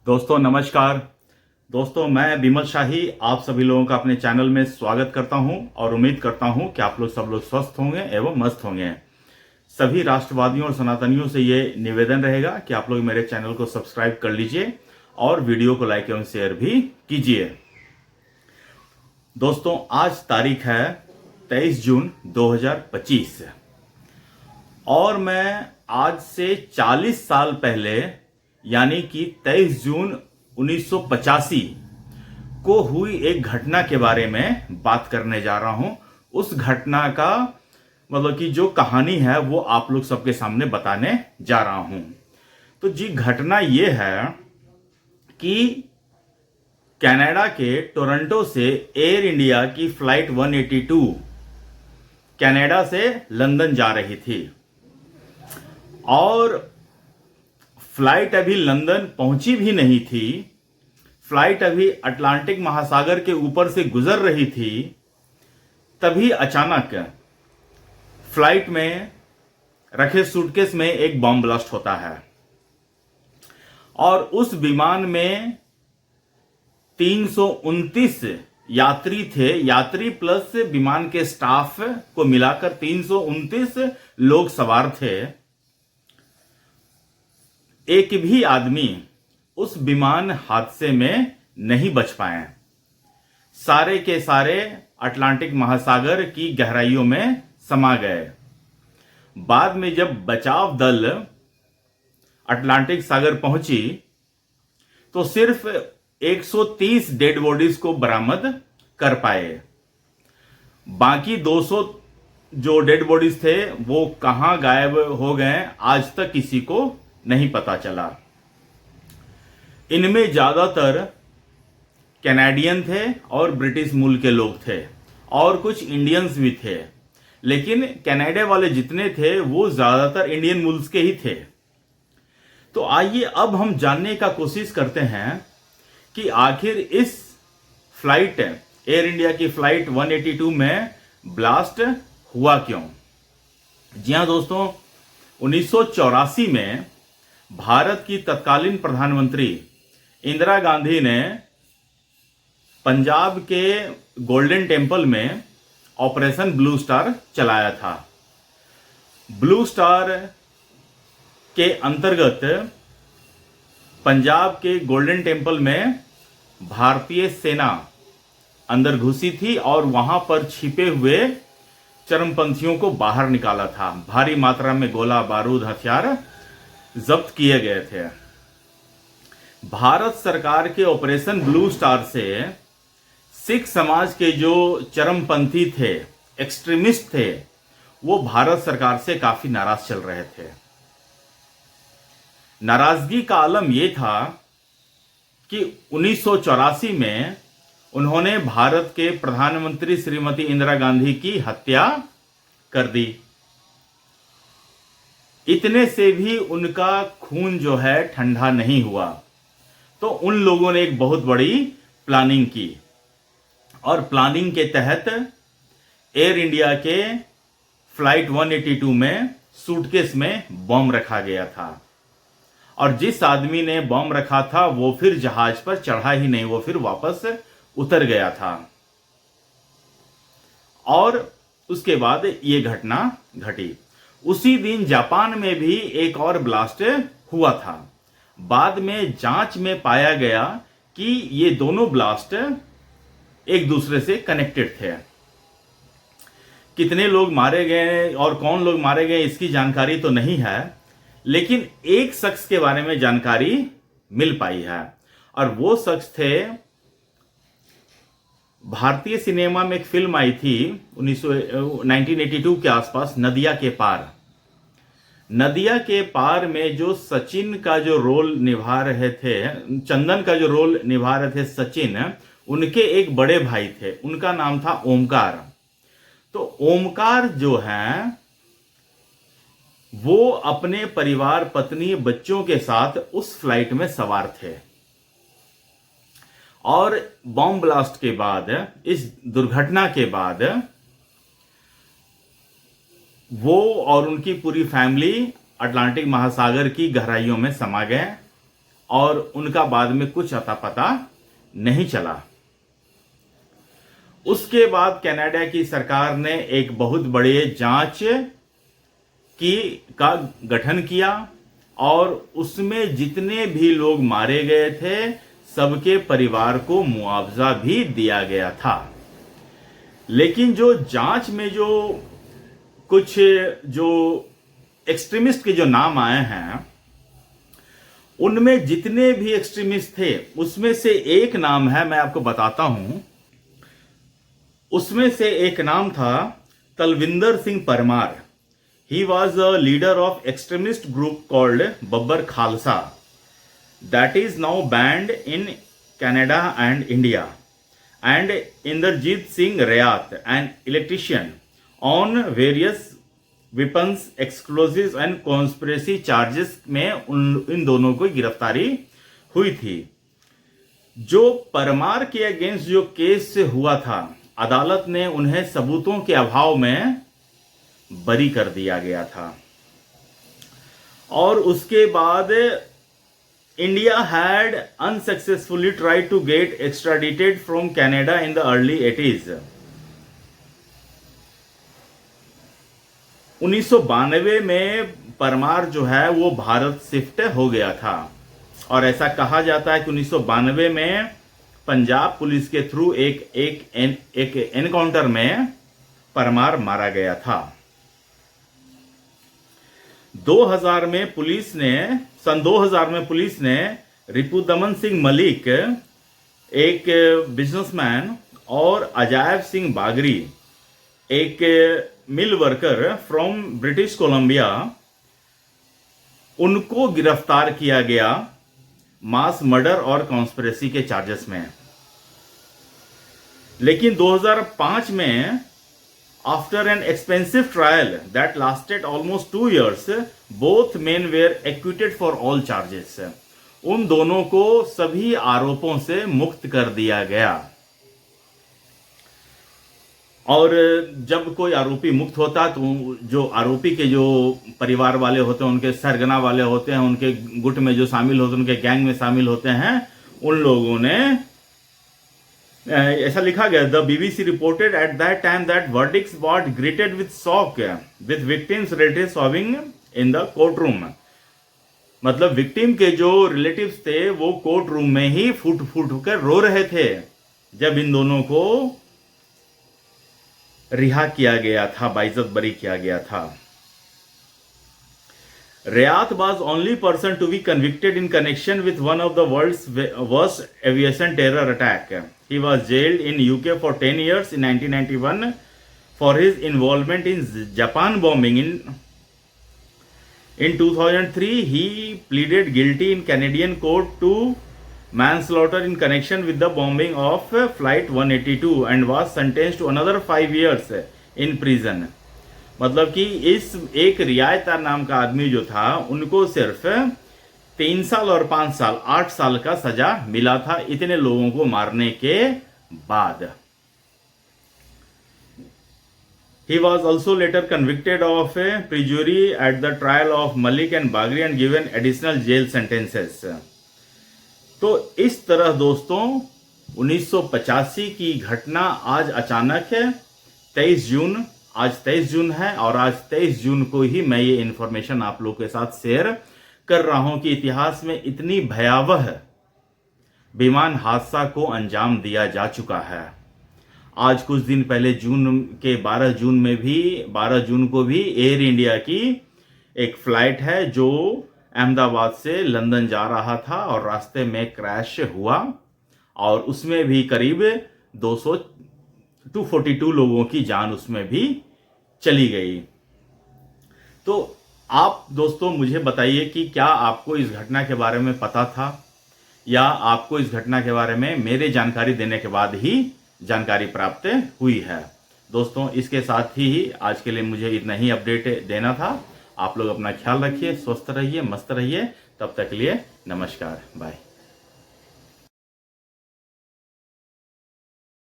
दोस्तों नमस्कार। दोस्तों मैं विमल शाही आप सभी लोगों का अपने चैनल में स्वागत करता हूं और उम्मीद करता हूं कि आप लोग सब लोग स्वस्थ होंगे एवं मस्त होंगे। सभी राष्ट्रवादियों और सनातनियों से ये निवेदन रहेगा कि आप लोग मेरे चैनल को सब्सक्राइब कर लीजिए और वीडियो को लाइक एवं शेयर भी कीजिए। दोस्तों आज तारीख है 23 जून 2025 और मैं आज से 40 साल पहले यानी कि 23 जून 1985 को हुई एक घटना के बारे में बात करने जा रहा हूं। उस घटना का मतलब कि जो कहानी है वो आप लोग सबके सामने बताने जा रहा हूं। तो जी घटना ये है कि कनाडा के टोरंटो से एयर इंडिया की फ्लाइट 182 कनाडा से लंदन जा रही थी और फ्लाइट अभी लंदन पहुंची भी नहीं थी। फ्लाइट अभी अटलांटिक महासागर के ऊपर से गुजर रही थी। तभी अचानक फ्लाइट में रखे सूटकेस में एक बॉम्ब ब्लास्ट होता है और उस विमान में 329 यात्री थे। यात्री प्लस विमान के स्टाफ को मिलाकर 329 लोग सवार थे। एक भी आदमी उस विमान हादसे में नहीं बच पाए। सारे के सारे अटलांटिक महासागर की गहराइयों में समा गए। बाद में जब बचाव दल अटलांटिक सागर पहुंची तो सिर्फ 130 डेड बॉडीज को बरामद कर पाए। बाकी 200 जो डेड बॉडीज थे वो कहां गायब हो गए आज तक किसी को नहीं पता चला। इनमें ज्यादातर कैनेडियन थे और ब्रिटिश मूल के लोग थे और कुछ इंडियंस भी थे, लेकिन कनाडा वाले जितने थे वो ज्यादातर इंडियन मूल्स के ही थे। तो आइए अब हम जानने का कोशिश करते हैं कि आखिर इस फ्लाइट एयर इंडिया की फ्लाइट 182 में ब्लास्ट हुआ क्यों। जी हां दोस्तों, 1984 में भारत की तत्कालीन प्रधानमंत्री इंदिरा गांधी ने पंजाब के गोल्डन टेम्पल में ऑपरेशन ब्लू स्टार चलाया था। ब्लू स्टार के अंतर्गत पंजाब के गोल्डन टेम्पल में भारतीय सेना अंदर घुसी थी और वहां पर छिपे हुए चरमपंथियों को बाहर निकाला था। भारी मात्रा में गोला बारूद हथियार जब्त किए गए थे। भारत सरकार के ऑपरेशन ब्लू स्टार से सिख समाज के जो चरमपंथी थे, एक्सट्रीमिस्ट थे, वो भारत सरकार से काफी नाराज चल रहे थे। नाराजगी का आलम यह था कि 1984 में उन्होंने भारत के प्रधानमंत्री श्रीमती इंदिरा गांधी की हत्या कर दी। इतने से भी उनका खून जो है ठंडा नहीं हुआ, तो उन लोगों ने एक बहुत बड़ी प्लानिंग की और प्लानिंग के तहत एयर इंडिया के फ्लाइट 182 में सूटकेस में बॉम्ब रखा गया था और जिस आदमी ने बॉम्ब रखा था वो फिर जहाज पर चढ़ा ही नहीं, वो फिर वापस उतर गया था और उसके बाद ये घटना घटी। उसी दिन जापान में भी एक और ब्लास्ट हुआ था। बाद में जांच में पाया गया कि ये दोनों ब्लास्ट एक दूसरे से कनेक्टेड थे। कितने लोग मारे गए और कौन लोग मारे गए इसकी जानकारी तो नहीं है, लेकिन एक शख्स के बारे में जानकारी मिल पाई है और वो शख्स थे, भारतीय सिनेमा में एक फिल्म आई थी 1982 के आसपास, नदिया के पार। नदिया के पार में जो सचिन का जो रोल निभा रहे थे, चंदन का जो रोल निभा रहे थे सचिन, उनके एक बड़े भाई थे, उनका नाम था ओमकार। तो ओमकार जो हैं वो अपने परिवार, पत्नी, बच्चों के साथ उस फ्लाइट में सवार थे और बॉम्ब ब्लास्ट के बाद, इस दुर्घटना के बाद वो और उनकी पूरी फैमिली अटलांटिक महासागर की गहराइयों में समा गए और उनका बाद में कुछ अता पता नहीं चला। उसके बाद कनाडा की सरकार ने एक बहुत बड़े जांच का गठन किया और उसमें जितने भी लोग मारे गए थे सबके परिवार को मुआवजा भी दिया गया था। लेकिन जो जांच में जो कुछ जो एक्सट्रीमिस्ट के जो नाम आए हैं, उनमें जितने भी एक्सट्रीमिस्ट थे उसमें से एक नाम है, मैं आपको बताता हूं। उसमें से एक नाम था Talwinder Singh Parmar. He was a leader of extremist group called Babbar Khalsa that is now banned in Canada and India. And Inderjeet Singh Rayat, an electrician, on various weapons, explosives and conspiracy charges में इन दोनों को गिरफ्तारी हुई थी। जो परमार के against जो case हुआ था, अदालत ने उन्हें सबूतों के अभाव में बरी कर दिया गया था। और उसके बाद India had unsuccessfully tried to get extradited from Canada in the early 80s। 1992 में परमार जो है वो भारत शिफ्ट हो गया था और ऐसा कहा जाता है कि 1992 में पंजाब पुलिस के थ्रू एक एनकाउंटर में परमार मारा गया था। 2000 में पुलिस ने रिपुदमन सिंह मलिक, एक बिजनेसमैन, और अजायब सिंह बागरी, एक mill worker from British Columbia, उनको गिरफ्तार किया गया मास मर्डर और कॉन्स्पिरेसी के चार्जेस में। लेकिन 2005 में after an expensive trial that lasted almost 2 years, both men were acquitted for all charges. उन दोनों को सभी आरोपों से मुक्त कर दिया गया। और जब कोई आरोपी मुक्त होता तो जो आरोपी के जो परिवार वाले होते हैं, उनके सरगना वाले होते हैं, उनके गुट में जो शामिल होते हैं, उनके गैंग में शामिल होते हैं, उन लोगों ने, ऐसा लिखा गया, the BBC reported at that time that verdicts were greeted with shock with victims relatives sobbing in the courtroom। मतलब विक्टिम के जो रिलेटिव्स थे वो कोर्ट रूम में ही फूट फूट कर रो रहे थे जब इन दोनों को रिहा किया गया था, बाइज्जत बरी किया गया था। Rayat was only person to be convicted in connection with one of the world's worst aviation terror attack. He was jailed in UK for 10 years in 1991 for his involvement in Japan bombing. In 2003, he pleaded guilty in Canadian court to manslaughter in connection with the bombing of Flight 182 and was sentenced to another 5 years in prison. मतलब कि इस एक रियायता नाम का आदमी जो था उनको सिर्फ 3 साल और 5 साल 8 साल का सजा मिला था इतने लोगों को मारने के बाद। He was also later convicted of perjury at the trial of Malik and Bagri and given additional jail sentences. तो इस तरह दोस्तों 1985 की घटना आज अचानक है 23 जून, आज 23 जून है और आज 23 जून को ही मैं ये इंफॉर्मेशन आप लोगों के साथ शेयर कर रहा हूं कि इतिहास में इतनी भयावह विमान हादसा को अंजाम दिया जा चुका है। आज कुछ दिन पहले जून के 12 जून को भी एयर इंडिया की एक फ्लाइट है जो अहमदाबाद से लंदन जा रहा था और रास्ते में क्रैश हुआ और उसमें भी करीब 242 लोगों की जान उसमें भी चली गई। तो आप दोस्तों मुझे बताइए कि क्या आपको इस घटना के बारे में पता था या आपको इस घटना के बारे में मेरे जानकारी देने के बाद ही जानकारी प्राप्त हुई है। दोस्तों इसके साथ ही आज के लिए मुझे इतना ही अपडेट देना था। आप लोग अपना ख्याल रखिए, स्वस्थ रहिए, मस्त रहिए। तब तक के लिए नमस्कार, बाय।